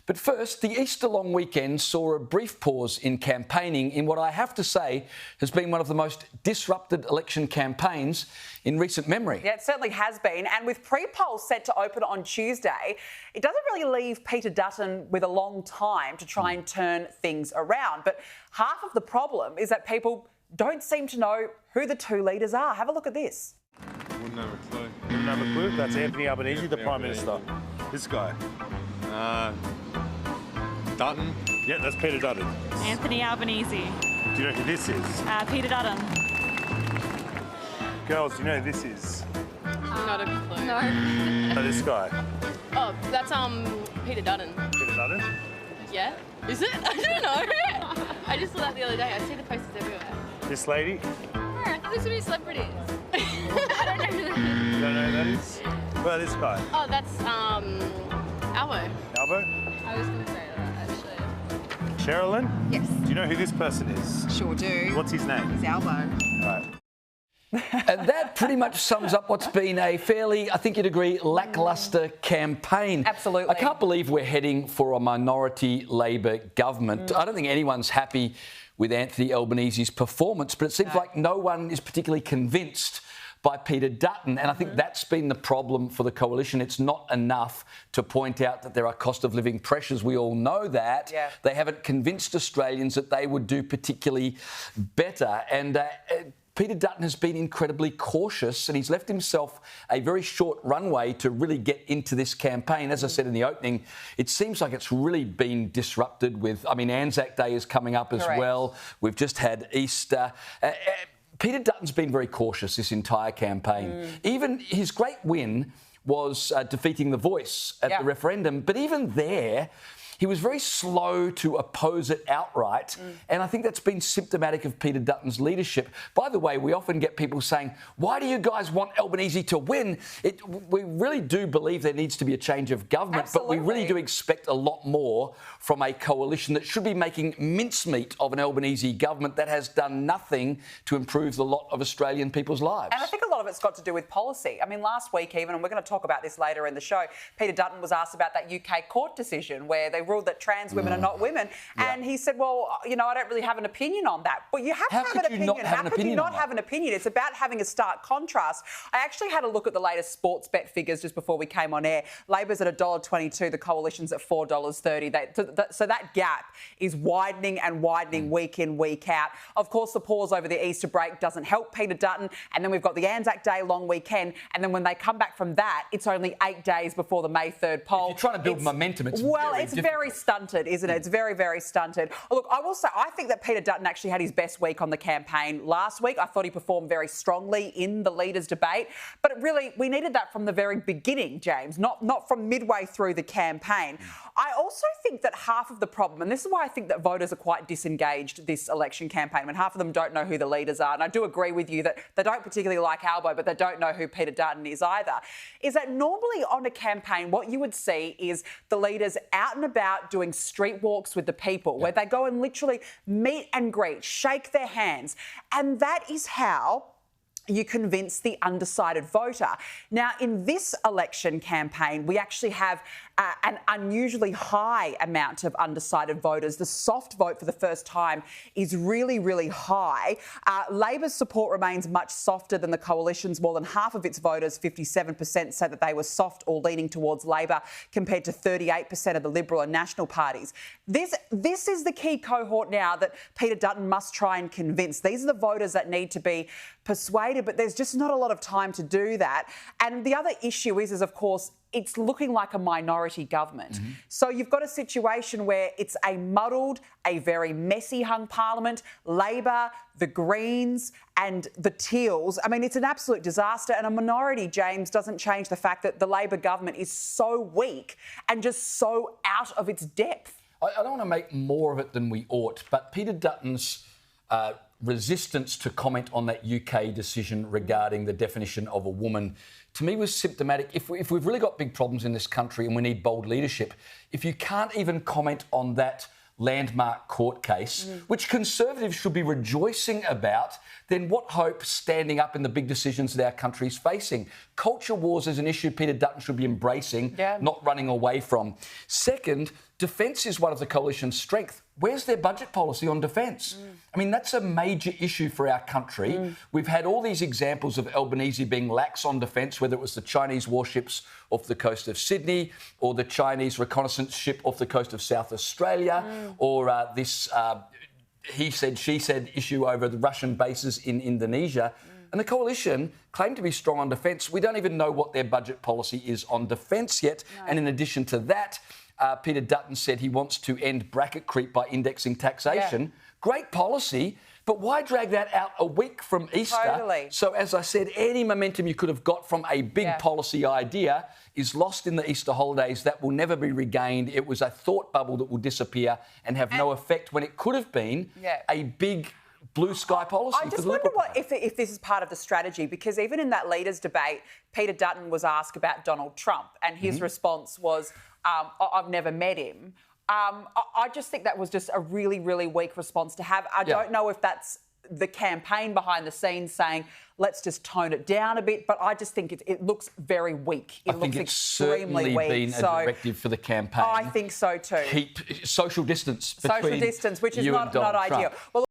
But first, the Easter long weekend saw a brief pause in campaigning in what I have to say has been one of the most disrupted election campaigns in recent memory. Yeah, it certainly has been. And with pre-polls set to open on Tuesday, it doesn't really leave Peter Dutton with a long time to try and turn things around. But half of the problem is that people don't seem to know who the two leaders are. Have a look at this. Wouldn't have a clue. Wouldn't have a clue. That's Anthony Albanese, the Prime Minister. This guy. Dutton. Yeah, that's Peter Dutton. Anthony Albanese. Do you know who this is? Peter Dutton. Girls, do you know who this is? Not a clue. No. Oh, this guy. Oh, that's Peter Dutton. Peter Dutton? Yeah? Is it? I don't know. I just saw that the other day. I see the posters everywhere. This lady? Oh, I thought this would be celebrities. I don't know who that is. You don't know who that is? Well, this guy. Oh, that's Albo. Albo? I was going to say that, actually. Sherilyn? Yes. Do you know who this person is? Sure do. What's his name? It's Albo. All right. And that pretty much sums up what's been a fairly, I think you'd agree, lacklustre campaign. Absolutely. I can't believe we're heading for a minority Labor government. I don't think anyone's happy with Anthony Albanese's performance, but it seems like no one is particularly convinced by Peter Dutton. And I think that's been the problem for the coalition. It's not enough to point out that there are cost of living pressures. We all know that. Yeah. They haven't convinced Australians that they would do particularly better. And Peter Dutton has been incredibly cautious and he's left himself a very short runway to really get into this campaign. As I said in the opening, it seems like it's really been disrupted with, Anzac Day is coming up as well. We've just had Easter. Peter Dutton's been very cautious this entire campaign. Even his great win was defeating The Voice at the referendum. But even there, he was very slow to oppose it outright, and I think that's been symptomatic of Peter Dutton's leadership. By the way, we often get people saying, why do you guys want Albanese to win? We really do believe there needs to be a change of government, but we really do expect a lot more from a coalition that should be making mincemeat of an Albanese government that has done nothing to improve the lot of Australian people's lives. And I think a lot of it's got to do with policy. Last week even, and we're going to talk about this later in the show, Peter Dutton was asked about that UK court decision where they ruled that trans women are not women. And he said, well, I don't really have an opinion on that. But you have to have an opinion. How could you not have an opinion? It's about having a stark contrast. I actually had a look at the latest sports bet figures just before we came on air. Labor's at $1.22, the coalition's at $4.30. So that gap is widening and widening week in, week out. Of course, the pause over the Easter break doesn't help Peter Dutton. And then we've got the Anzac Day long weekend. And then when they come back from that, it's only 8 days before the May 3rd poll. If you're trying to build momentum, it's very stunted, isn't it? It's very, very stunted. Look, I will say, I think that Peter Dutton actually had his best week on the campaign last week. I thought he performed very strongly in the leaders' debate. But really, we needed that from the very beginning, James, not from midway through the campaign. I also think that half of the problem, and this is why I think that voters are quite disengaged this election campaign, when half of them don't know who the leaders are, and I do agree with you that they don't particularly like Albo, but they don't know who Peter Dutton is either, is that normally on a campaign, what you would see is the leaders out and about doing street walks with the people, where they go and literally meet and greet, shake their hands. And that is how you convince the undecided voter. Now, in this election campaign, we actually have an unusually high amount of undecided voters. The soft vote for the first time is really, really high. Labor's support remains much softer than the coalition's. More than half of its voters, 57%, say that they were soft or leaning towards Labor, compared to 38% of the Liberal and National parties. This is the key cohort now that Peter Dutton must try and convince. These are the voters that need to be persuaded, but there's just not a lot of time to do that. And the other issue is of course, it's looking like a minority government. So you've got a situation where it's a muddled, a very messy hung parliament. Labor, the Greens and the Teals. It's an absolute disaster, and a minority, James, doesn't change the fact that the Labor government is so weak and just so out of its depth. I don't want to make more of it than we ought, but Peter Dutton's resistance to comment on that UK decision regarding the definition of a woman, to me, was symptomatic. If we've really got big problems in this country and we need bold leadership, if you can't even comment on that landmark court case, which Conservatives should be rejoicing about, then what hope standing up in the big decisions that our country's facing? Culture wars is an issue Peter Dutton should be embracing, not running away from. Second, defence is one of the coalition's strengths. Where's their budget policy on defence? I mean, that's a major issue for our country. We've had all these examples of Albanese being lax on defence, whether it was the Chinese warships off the coast of Sydney or the Chinese reconnaissance ship off the coast of South Australia or this he said, she said issue over the Russian bases in Indonesia. And the coalition claimed to be strong on defence. We don't even know what their budget policy is on defence yet. No. And in addition to that, Peter Dutton said he wants to end bracket creep by indexing taxation. Yeah. Great policy, but why drag that out a week from Easter? Totally. So, as I said, any momentum you could have got from a big policy idea is lost in the Easter holidays. That will never be regained. It was a thought bubble that will disappear and have no effect when it could have been a big blue sky policy. I just wonder if this is part of the strategy, because even in that leaders' debate, Peter Dutton was asked about Donald Trump and his response was, I've never met him. I just think that was just a really, really weak response to have. I don't know if that's the campaign behind the scenes saying, let's just tone it down a bit, but I just think it looks very weak. It looks extremely weak. Been a directive for the campaign. I think so too. Keep social distance between which is not ideal. Well,